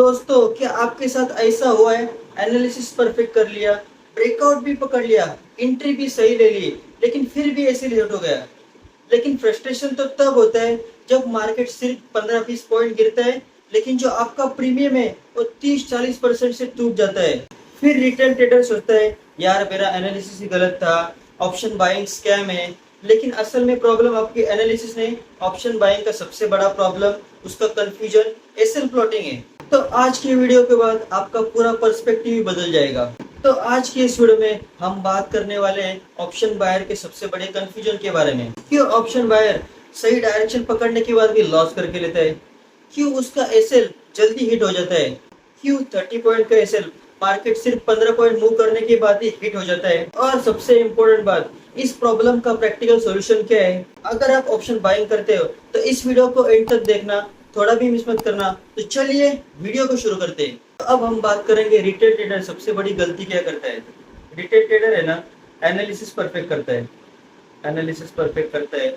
दोस्तों, क्या आपके साथ ऐसा हुआ है? एनालिसिस परफेक्ट कर लिया, ब्रेकआउट भी पकड़ लिया, एंट्री भी सही ले ली, लेकिन फिर भी ऐसे लेट हो गया। लेकिन फ्रस्ट्रेशन तो तब होता है जब मार्केट सिर्फ 15-20 पॉइंट गिरता है, लेकिन जो आपका प्रीमियम है वो 30-40% से टूट जाता है। फिर रिटेल ट्रेडर सोचता है, यार मेरा एनालिसिस ही गलत था, ऑप्शन बाइंग स्कैम है। लेकिन असल में प्रॉब्लम आपकी एनालिसिस नहीं, ऑप्शन बाइंग का सबसे बड़ा प्रॉब्लम उसका कंफ्यूजन, एसएल प्लॉटिंग है। तो आज की वीडियो के बाद आपका पूरा पर्सपेक्टिव ही बदल जाएगा। तो आज की इस वीडियो में हम बात करने वाले हैं ऑप्शन बायर के सबसे बड़े कंफ्यूजन के बारे में। क्यों ऑप्शन बायर सही डायरेक्शन पकड़ने के बाद भी लॉस करके लेता है? क्यों उसका एसएल जल्दी हिट हो जाता है? क्यों 30 पॉइंट का एसएल मार्केट सिर्फ 15 पॉइंट मूव करने के बाद ही हिट हो जाता है? और सबसे इम्पोर्टेंट बात, इस प्रॉब्लम का प्रैक्टिकल सॉल्यूशन क्या है? अगर आप ऑप्शन बाइंग करते हो तो इस वीडियो को एंड तक देखना, थोड़ा भी मिस मत करना। तो चलिए वीडियो को शुरू करते हैं। तो अब हम बात करेंगे रिटेल ट्रेडर सबसे बड़ी गलती क्या करता है। रिटेल ट्रेडर है ना, एनालिसिस परफेक्ट करता है। एनालिसिस परफेक्ट करता है,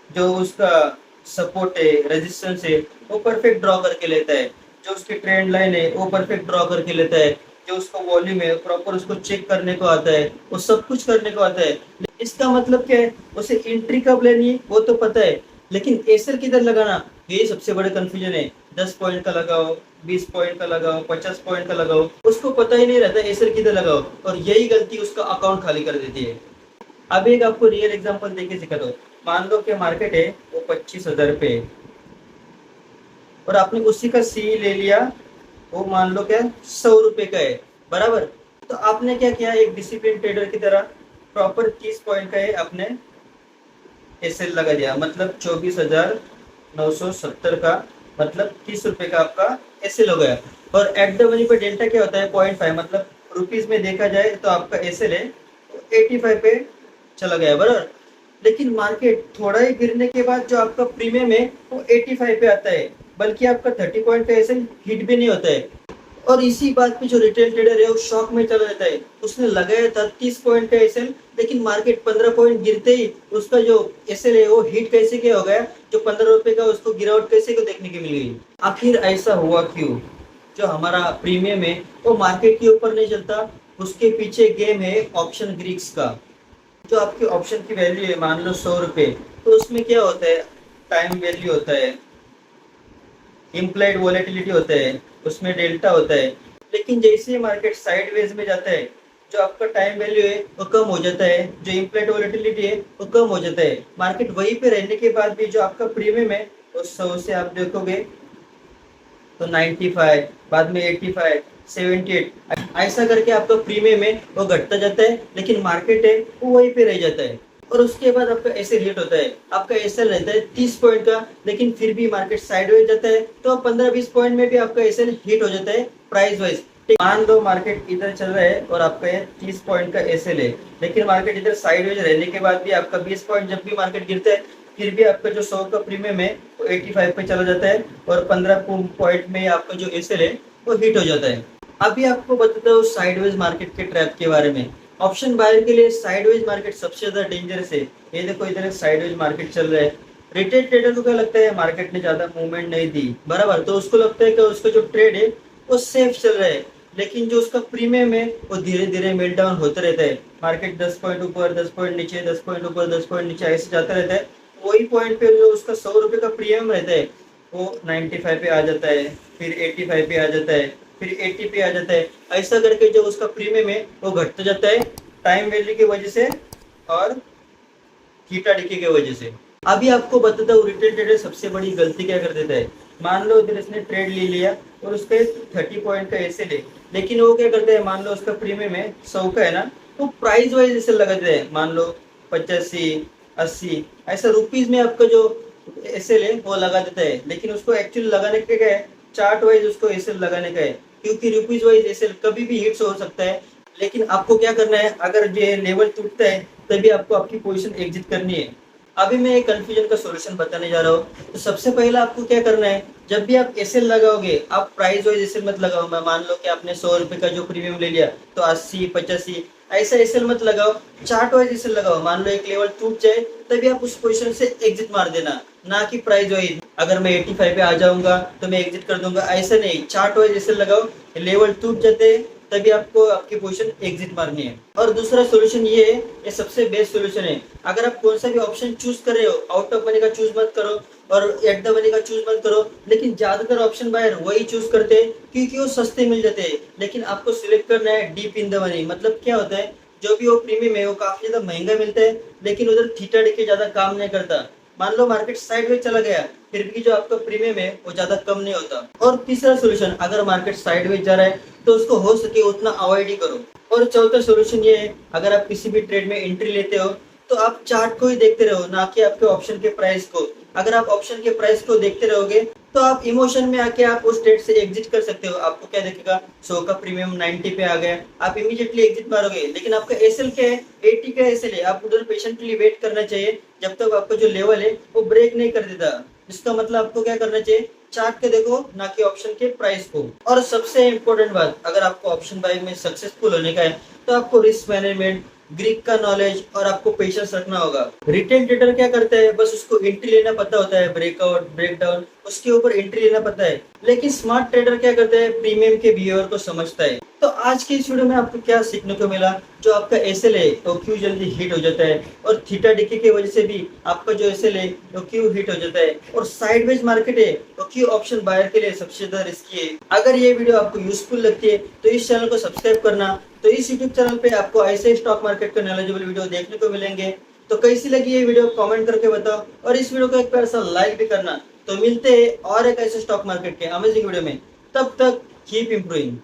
जो उसका सपोर्ट है, रेजिस्टेंस है, वो परफेक्ट ड्रॉ करके लेता है। जो उसकी ट्रेंड लाइन है वो परफेक्ट ड्रॉ करके लेता है। जो उसका वॉल्यूम है प्रॉपर उसको चेक करने को आता है, वो सब कुछ करने को आता है। इसका मतलब क्या है? उसे एंट्री कब लेनी है वो तो पता है, लेकिन एसएल किधर लगाना ये सबसे बड़े कंफ्यूजन है। 10 पॉइंट का लगाओ, 20 पॉइंट का लगाओ, 50 पॉइंट का लगाओ, उसको पता ही नहीं रहता एसएल किधर लगाओ, और यही गलती उसका अकाउंट खाली कर देती है। अब एक आपको रियल एग्जांपल देके सिखा दो। मान लो कि मार्केट है वो 25,000 पे है, और आपने उसी का सी ले लिया, वो मान लो क्या 100 रुपए का है, बराबर। तो आपने क्या किया, एक डिसिप्लिन ट्रेडर की तरह प्रॉपर 30 पॉइंट का है आपने एसएल लगा दिया, मतलब 24,970 का, मतलब 30 रुपए का आपका एसएल हो गया। और एट द मनी पे डेल्टा क्या होता है? 0.5, मतलब रुपीज में देखा जाए तो आपका एसएल है 85 पे चला गया, बराबर। लेकिन मार्केट थोड़ा ही गिरने के बाद जो आपका प्रीमियम है वो 85 पे आता है, बल्कि आपका 30 पॉइंट का एसएल हिट भी नहीं होता है। और इसी बात पे जो रिटेल ट्रेडर है वो शॉक में चला जाता है। उसने लगाया था 30 पॉइंट का एसएल, लेकिन मार्केट 15 पॉइंट गिरते ही उसका जो एसएल है वो हिट कैसे क्या हो गया? जो 15 रुपए का उसको गिरावट कैसे को देखने की मिल गई? आखिर ऐसा हुआ क्यों? जो हमारा प्रीमियम है वो मार्केट के ऊपर नहीं चलता, उसके पीछे गेम है ऑप्शन ग्रीक्स का। जो आपके ऑप्शन की वैल्यू है मान लो 100 रुपए, तो उसमें क्या होता है? टाइम वैल्यू होता है, इम्प्लाइड वॉलेटिलिटी होता है, उसमें डेल्टा होता है। लेकिन जैसे ही मार्केट साइडवेज में जाता है, जो आपका टाइम वैल्यू है वो कम हो जाता है, जो इम्प्लाइड वॉलेटिलिटी है वो कम हो जाता है। मार्केट वहीं पे रहने के बाद भी जो आपका प्रीमियम है वो 100 से आप देखोगे तो 95, बाद में 85, 78, ऐसा करके आपका प्रीमियम है वो घटता जाता है, लेकिन मार्केट है वो वहीं पे रह जाता है। और उसके बाद आपका ऐसे रेट होता है, आपका एसएल रहता है 30 पॉइंट का, लेकिन फिर भी मार्केट साइडवेज जाता है, तो 15-20 पॉइंट में भी आपका एसएल हिट हो जाता है प्राइस वाइज। मान लो मार्केट इधर चल रहा है और आपका ये 30 पॉइंट का एसएल है, लेकिन मार्केट इधर साइडवेज रहने के बाद भी आपका 20 पॉइंट जब भी मार्केट गिरता है, फिर भी आपका जो 100 का प्रीमियम है वो 85 पे चला जाता है, और 15 पॉइंट में आपका जो एसएल है वो हिट हो जाता है। अभी आपको बताता हूँ साइडवेज मार्केट के ट्रैप के बारे में। ऑप्शन बायर के लिए साइडवेज मार्केट सबसे ज्यादा डेंजरस है। ये देखो इधर साइडवेज मार्केट चल रहा है। रिटेल ट्रेडर को क्या लगता है? मार्केट ने ज्यादा मूवमेंट नहीं दी, बराबर, तो उसको लगता है कि उसका जो ट्रेड है वो सेफ चल रहा है। लेकिन जो उसका प्रीमियम है वो धीरे धीरे मेल्ट डाउन होता रहता है। मार्केट 10 पॉइंट ऊपर, 10 पॉइंट नीचे, 10 पॉइंट ऊपर, 10 पॉइंट नीचे, ऐसे जाता रहता है। वही पॉइंट पे जो उसका 100 रुपए का प्रीमियम रहता है वो 95 पे आ जाता है, फिर 85 पे आ जाता है, फिर 80 पे आ जाता है। ऐसा करके जो उसका प्रीमियम है वो घटता जाता है, टाइम वैल्यू की वजह से और थीटा डिके की वजह से। अभी आपको बताता हूँ रिटेल ट्रेडर सबसे बड़ी गलती क्या कर देता है। मान लो इधर इसने ट्रेड ले लिया और उसका 30 पॉइंट का एसएल है, लेकिन वो क्या करता है? मान लो उसका प्रीमियम है 100 का है ना, तो प्राइस वाइज एसएल लगा देता है। मान लो 85, 80, ऐसा रुपीज में आपका जो एसएल है वो लगा देता है, लेकिन उसको एक्चुअली लगाने का क्या है? चार्ट वाइज उसको एसएल लगाने का है, क्योंकि रुपीज वाइज एसएल कभी भी हिट्स हो सकता है। लेकिन आपको क्या करना है, अगर ये लेवल टूटता है तभी आपको आपकी पोजीशन एग्जिट करनी है। अभी मैं एक कंफ्यूजन का सॉल्यूशन बताने जा रहा हूँ। तो सबसे पहले आपको क्या करना है, जब भी आप एसएल लगाओगे आप प्राइस वाइज एसएल मत लगाओ। मैं मान लो कि आपने 100 रुपए का जो प्रीमियम ले लिया, तो 80, 85 ऐसा एसएल मत लगाओ, चार्ट वाइज एसएल लगाओ। मान लो एक लेवल टूट जाए तभी आप उस पोजीशन से एग्जिट मार देना, ना कि प्राइस वाइज अगर मैं 85 पे आ जाऊंगा तो मैं एग्जिट कर दूंगा, ऐसा नहीं। चार्ट वाइज एसएल लगाओ, लेवल टूट जाते हैं तभी आपको आपकी पोजीशन एग्जिट मारनी है। और दूसरा सोल्यूशन ये है, ये सबसे बेस्ट सोल्यूशन है। अगर आप कौन सा भी ऑप्शन चूज कर रहे हो, आउट ऑफ मनी का चूज मत करो और एट द मनी का चूज मत करो। लेकिन ज्यादातर ऑप्शन बायर वही चूज करते हैं क्योंकि वो सस्ते मिल जाते हैं। लेकिन आपको सिलेक्ट करना है डीप इन द मनी। मतलब क्या होता है, जो भी वो प्रीमियम है वो काफी ज्यादा महंगा मिलता है, लेकिन उधर थीटा डिके ज्यादा काम नहीं करता। मान लो मार्केट साइडवेज चला गया, फिर भी जो आपका प्रीमियम है वो ज्यादा कम नहीं होता। और तीसरा सोल्यूशन, अगर मार्केट साइडवेज जा रहा है तो उसको हो सके उतना अवॉइड ही करो। और चौथा सोल्यूशन ये है, अगर आप किसी भी ट्रेड में एंट्री लेते हो तो आप चार्ट को ही देखते रहो, ना कि आपके ऑप्शन के प्राइस को। अगर आप ऑप्शन के प्राइस को देखते रहोगे तो आप इमोशन में आके आप उस ट्रेड से एग्जिट कर सकते हो। आपको क्या देखेगा, 100 का प्रीमियम 90 पे आ गया, आप इमीडिएटली एग्जिट मारोगे। लेकिन आपका एसएल क्या है, 80 का एसएल है, आप उधर पेशेंटली वेट करना चाहिए जब तक आपका जो लेवल है वो ब्रेक नहीं कर देता। जिसका मतलब आपको क्या करना चाहिए, चार्ट के देखो, ना कि ऑप्शन के प्राइस को। और सबसे इम्पोर्टेंट बात, अगर आपको ऑप्शन बाइंग में सक्सेसफुल होने का है तो आपको रिस्क मैनेजमेंट, ग्रीक का नॉलेज और आपको पेशेंस रखना होगा। रिटेल ट्रेडर क्या करता है, बस उसको एंट्री लेना पता होता है, ब्रेकआउट ब्रेकडाउन उसके ऊपर एंट्री लेना पता है। लेकिन स्मार्ट ट्रेडर क्या करता है, प्रीमियम के बिहेवियर को समझता है। तो आज की इस वीडियो में आपको क्या सीखने को मिला, जो आपका एसएल है वो क्यों जल्दी हिट हो जाता है, और थीटा डिके की वजह से भी आपका जो एसएल है वो क्यों हिट हो जाता है, और साइडवेज मार्केट है वो क्यों ऑप्शन बायर के लिए सबसे ज्यादा रिस्की है। अगर ये वीडियो आपको यूजफुल लगती है तो इस चैनल को सब्सक्राइब करना। तो इस यूट्यूब चैनल पे आपको ऐसे स्टॉक मार्केट के नॉलेजेबल वीडियो देखने को मिलेंगे। तो कैसी लगी ये वीडियो कमेंट करके बताओ, और इस वीडियो को एक प्यारा सा लाइक भी करना। तो मिलते हैं और एक ऐसे स्टॉक मार्केट के अमेजिंग वीडियो में, तब तक कीप इंप्रूविंग।